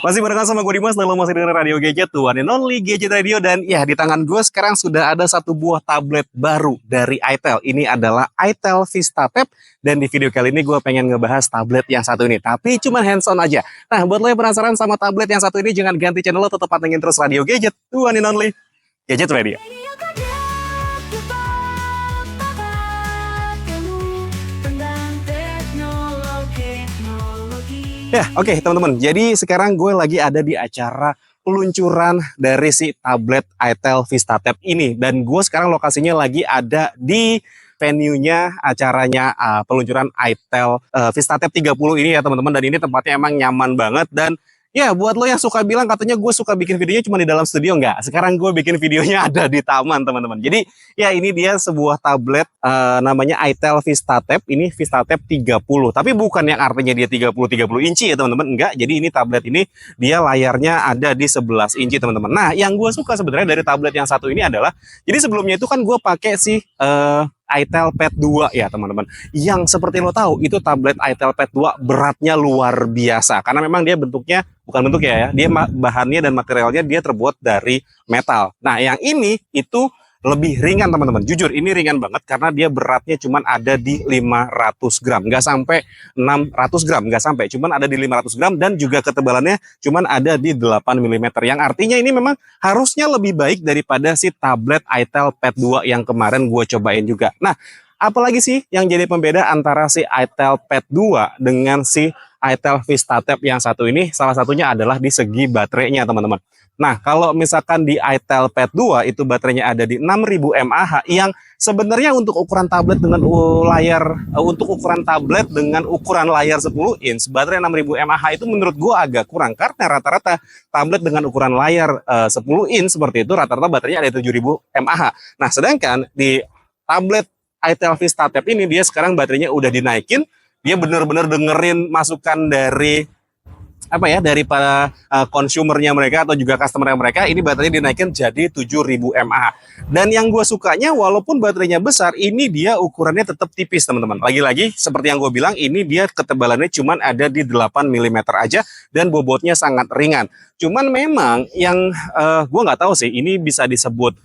Masih barengan sama gue Dimas, dan lo masih denger Radio Gadget, the one and only Gadget Radio. Dan ya, di tangan gue sekarang sudah ada satu buah tablet baru dari itel. Ini adalah itel Vista Tab. Dan di video kali ini gue pengen ngebahas tablet yang satu ini, tapi cuma hands on aja. Nah, buat lo yang penasaran sama tablet yang satu ini, jangan ganti channel lo, tetap pantengin terus Radio Gadget, the one and only Gadget Radio. Ya, oke, teman-teman. Jadi sekarang gue lagi ada di acara peluncuran dari si tablet itel Vista Tab ini. Dan gue sekarang lokasinya lagi ada di venue-nya acaranya peluncuran itel Vista Tab 30 ini ya, teman-teman. Dan ini tempatnya emang nyaman banget. Dan ya, buat lo yang suka bilang katanya gue suka bikin videonya cuma di dalam studio, enggak. Sekarang gue bikin videonya ada di taman, teman-teman. Jadi ya, ini dia sebuah tablet namanya itel Vista Tab. Ini Vista Tab 30. Tapi bukan yang artinya dia 30 inci ya, teman-teman. Enggak. Jadi ini tablet ini dia layarnya ada di 11 inci, teman-teman. Nah, yang gue suka sebenarnya dari tablet yang satu ini adalah, jadi sebelumnya itu kan gue pakai si itel Pad 2 ya, teman-teman. Yang seperti lo tahu, itu tablet itel Pad 2 beratnya luar biasa. Karena memang dia bentuknya, bukan bentuknya ya, dia bahannya dan materialnya dia terbuat dari metal. Nah, yang ini itu lebih ringan, teman-teman. Jujur, ini ringan banget karena dia beratnya cuman ada di 500 gram. Nggak sampai 600 gram, nggak sampai. Cuman ada di 500 gram dan juga ketebalannya cuman ada di 8 mm. Yang artinya ini memang harusnya lebih baik daripada si tablet itel Pad 2 yang kemarin gue cobain juga. Nah, apalagi sih yang jadi pembeda antara si itel Pad 2 dengan si itel Vista Tab yang satu ini? Salah satunya adalah di segi baterainya, teman-teman. Nah, kalau misalkan di itel Pad 2 itu baterainya ada di 6000 mAh, yang sebenarnya untuk ukuran tablet dengan ukuran layar 10 inch, baterai 6000 mAh itu menurut gua agak kurang, karena rata-rata tablet dengan ukuran layar 10 inch seperti itu rata-rata baterainya ada 7000 mAh. Nah, sedangkan di tablet itel Vista Tab ini dia sekarang baterainya udah dinaikin, dia benar-benar dengerin masukan dari dari para consumernya mereka atau juga customer mereka. Ini baterainya dinaikin jadi 7000 mAh. Dan yang gue sukanya, walaupun baterainya besar, ini dia ukurannya tetap tipis, teman-teman. Lagi-lagi seperti yang gue bilang, ini dia ketebalannya cuman ada di 8 mm aja dan bobotnya sangat ringan. Cuman memang yang gue nggak tahu sih ini bisa disebut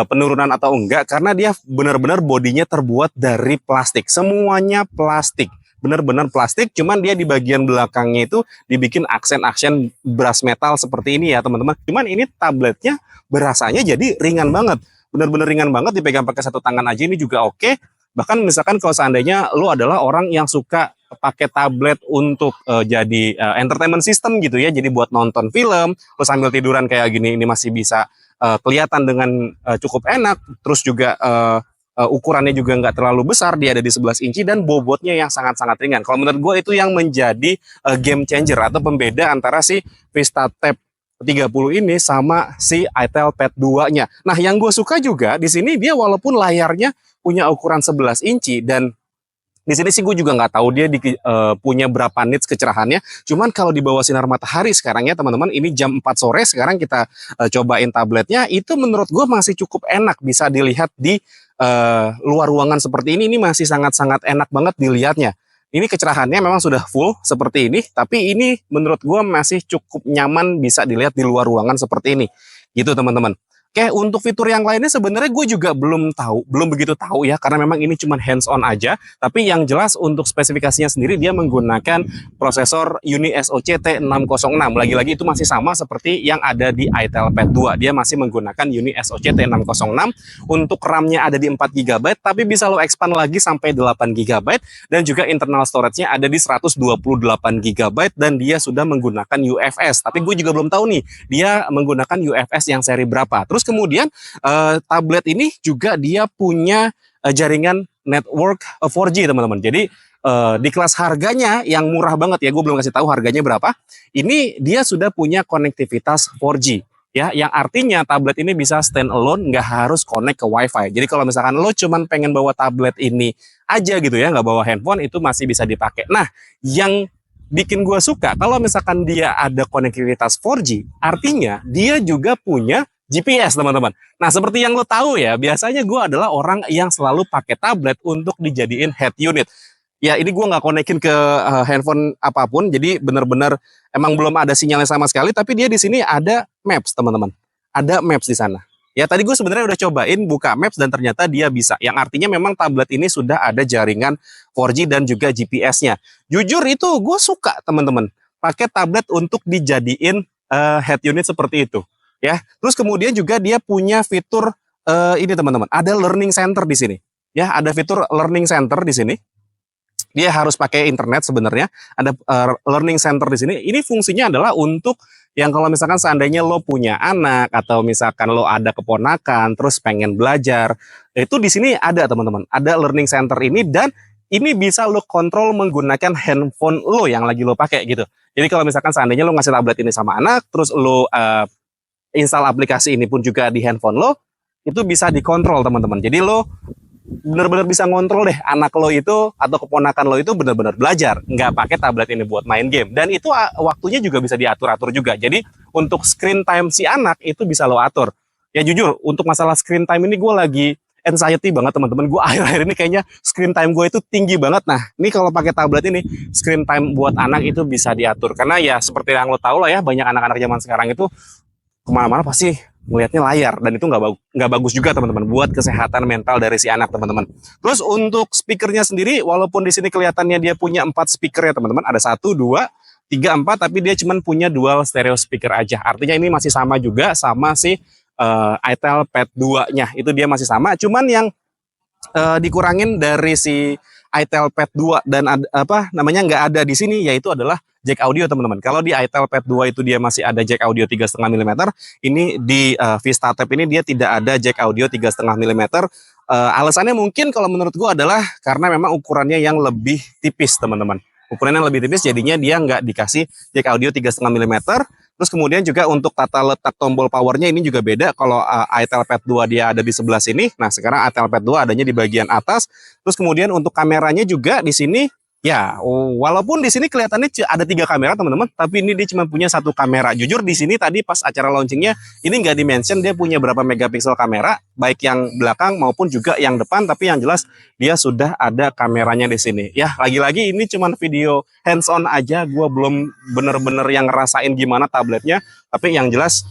penurunan atau enggak, karena dia benar-benar bodinya terbuat dari plastik. Semuanya plastik. Benar-benar plastik, cuman dia di bagian belakangnya itu dibikin aksen-aksen brass metal seperti ini ya, teman-teman. Cuman ini tabletnya berasanya jadi ringan banget, benar-benar ringan banget, dipegang pakai satu tangan aja ini juga oke. Bahkan misalkan kalau seandainya lo adalah orang yang suka pakai tablet untuk jadi entertainment system gitu ya, jadi buat nonton film, lo sambil tiduran kayak gini, ini masih bisa kelihatan dengan cukup enak. Terus juga ukurannya juga nggak terlalu besar, dia ada di 11 inci dan bobotnya yang sangat-sangat ringan. Kalau menurut gue itu yang menjadi game changer atau pembeda antara si Vista Tab 30 ini sama si itel Pad 2-nya. Nah, yang gue suka juga di sini dia walaupun layarnya punya ukuran 11 inci dan di sini sih gue juga nggak tahu dia punya berapa nits kecerahannya. Cuman kalau di bawah sinar matahari sekarang ya, teman-teman, ini jam 4 sore sekarang kita cobain tabletnya, itu menurut gue masih cukup enak bisa dilihat di luar ruangan seperti ini masih sangat-sangat enak banget dilihatnya. Ini kecerahannya memang sudah full seperti ini, tapi ini menurut gue masih cukup nyaman bisa dilihat di luar ruangan seperti ini. Gitu, teman-teman. Oke, untuk fitur yang lainnya sebenarnya gue juga belum begitu tahu ya, karena memang ini cuma hands on aja. Tapi yang jelas untuk spesifikasinya sendiri dia menggunakan prosesor Uni SoC T606. Lagi-lagi itu masih sama seperti yang ada di itel Pad 2. Dia masih menggunakan Uni SoC T606. Untuk RAM-nya ada di 4 GB, tapi bisa lo expand lagi sampai 8 GB. Dan juga internal storage-nya ada di 128 GB dan dia sudah menggunakan UFS. Tapi gue juga belum tahu nih, dia menggunakan UFS yang seri berapa. Terus kemudian tablet ini juga dia punya jaringan network 4G, teman-teman. Jadi di kelas harganya yang murah banget ya, gue belum kasih tahu harganya berapa. Ini dia sudah punya konektivitas 4G ya, yang artinya tablet ini bisa stand alone, nggak harus connect ke WiFi. Jadi kalau misalkan lo cuman pengen bawa tablet ini aja gitu ya, nggak bawa handphone, itu masih bisa dipakai. Nah, yang bikin gue suka kalau misalkan dia ada konektivitas 4G, artinya dia juga punya GPS, teman-teman. Nah, seperti yang lo tahu ya, biasanya gue adalah orang yang selalu pakai tablet untuk dijadiin head unit. Ya ini gue nggak konekin ke handphone apapun, jadi bener-bener emang belum ada sinyalnya sama sekali. Tapi dia di sini ada Maps teman-teman, ada Maps di sana. Ya tadi gue sebenarnya udah cobain buka Maps dan ternyata dia bisa. Yang artinya memang tablet ini sudah ada jaringan 4G dan juga GPS-nya. Jujur itu gue suka teman-teman pakai tablet untuk dijadiin head unit seperti itu. Ya, terus kemudian juga dia punya fitur ini teman-teman, ada learning center di sini. Ya, ada fitur learning center di sini. Dia harus pakai internet sebenarnya. Ada learning center di sini. Ini fungsinya adalah untuk yang kalau misalkan seandainya lo punya anak atau misalkan lo ada keponakan terus pengen belajar, itu di sini ada teman-teman. Ada learning center ini dan ini bisa lo kontrol menggunakan handphone lo yang lagi lo pakai gitu. Jadi kalau misalkan seandainya lo ngasih tablet ini sama anak, terus lo install aplikasi ini pun juga di handphone lo, itu bisa dikontrol teman-teman. Jadi lo benar-benar bisa ngontrol deh anak lo itu atau keponakan lo itu benar-benar belajar, nggak pakai tablet ini buat main game. Dan itu waktunya juga bisa diatur-atur juga. Jadi untuk screen time si anak itu bisa lo atur. Ya jujur untuk masalah screen time ini gue lagi anxiety banget teman-teman. Gue akhir-akhir ini kayaknya screen time gue itu tinggi banget. Nah ini kalau pakai tablet ini screen time buat anak itu bisa diatur. Karena ya seperti yang lo tahu lah ya, banyak anak-anak zaman sekarang itu kemana-mana pasti melihatnya layar dan itu nggak bagus juga teman-teman buat kesehatan mental dari si anak teman-teman. Terus untuk speakernya sendiri, walaupun di sini kelihatannya dia punya 4 speaker ya teman-teman, ada 1, 2, 3, 4, tapi dia cuma punya dual stereo speaker aja. Artinya ini masih sama juga sama si itel Pad 2-nya, itu dia masih sama. Cuman yang dikurangin dari si itel Pad 2 dan nggak ada di sini yaitu adalah jack audio teman-teman. Kalau di itel Pad 2 itu dia masih ada jack audio 3,5 mm. Ini di VistaTap ini dia tidak ada jack audio 3,5 mm. Alasannya mungkin kalau menurut gua adalah karena memang ukurannya yang lebih tipis teman-teman. Ukurannya yang lebih tipis jadinya dia nggak dikasih jack audio 3,5 mm. Terus kemudian juga untuk tata letak tombol powernya ini juga beda. Kalau itel Pad 2 dia ada di sebelah sini. Nah sekarang itel Pad 2 adanya di bagian atas. Terus kemudian untuk kameranya juga di sini. Ya, walaupun di sini kelihatannya ada 3 kamera teman-teman, tapi ini dia cuma punya 1 kamera. Jujur di sini tadi pas acara launchingnya ini nggak di-mention dia punya berapa megapiksel kamera, baik yang belakang maupun juga yang depan. Tapi yang jelas dia sudah ada kameranya di sini. Ya, lagi-lagi ini cuma video hands-on aja. Gua belum bener-bener yang ngerasain gimana tabletnya. Tapi yang jelas,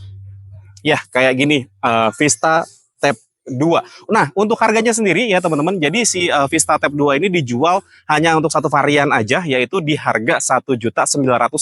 ya kayak gini, Vista Tab 2. Nah, untuk harganya sendiri ya teman-teman, jadi si Vista Tab 2 ini dijual hanya untuk satu varian aja, yaitu di harga 1.999.000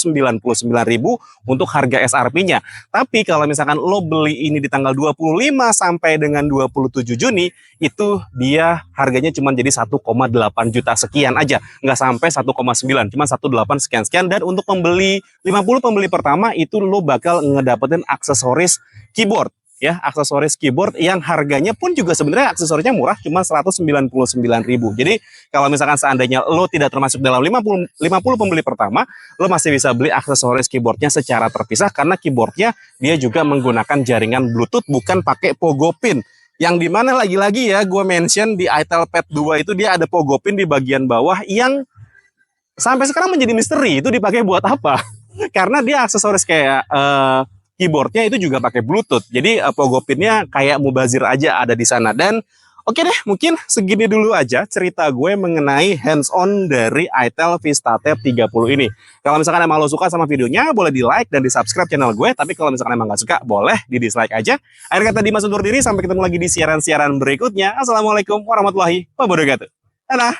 untuk harga SRP-nya. Tapi kalau misalkan lo beli ini di tanggal 25 sampai dengan 27 Juni, itu dia harganya cuma jadi 1,8 juta sekian aja. Nggak sampai 1,9, cuma 1,8 sekian-sekian. Dan untuk pembeli 50 pembeli pertama, itu lo bakal ngedapetin aksesoris keyboard. Ya, aksesoris keyboard yang harganya pun juga sebenarnya aksesorisnya murah, cuma 199.000. Jadi kalau misalkan seandainya lo tidak termasuk dalam 50 pembeli pertama, lo masih bisa beli aksesoris keyboardnya secara terpisah karena keyboardnya dia juga menggunakan jaringan Bluetooth, bukan pakai pogo pin. Yang dimana lagi-lagi ya gue mention di itel Pad 2 itu dia ada pogo pin di bagian bawah yang sampai sekarang menjadi misteri itu dipakai buat apa. Karena dia aksesoris kayak keyboardnya itu juga pakai Bluetooth. Jadi pogo pinnya kayak mubazir aja ada di sana. Dan oke deh, mungkin segini dulu aja cerita gue mengenai hands-on dari itel Vista Tab 30 ini. Kalau misalkan emang lo suka sama videonya, boleh di like dan di subscribe channel gue. Tapi kalau misalkan emang gak suka, boleh di dislike aja. Akhir kata Dimas undur diri, sampai ketemu lagi di siaran-siaran berikutnya. Assalamualaikum warahmatullahi wabarakatuh. Dadah!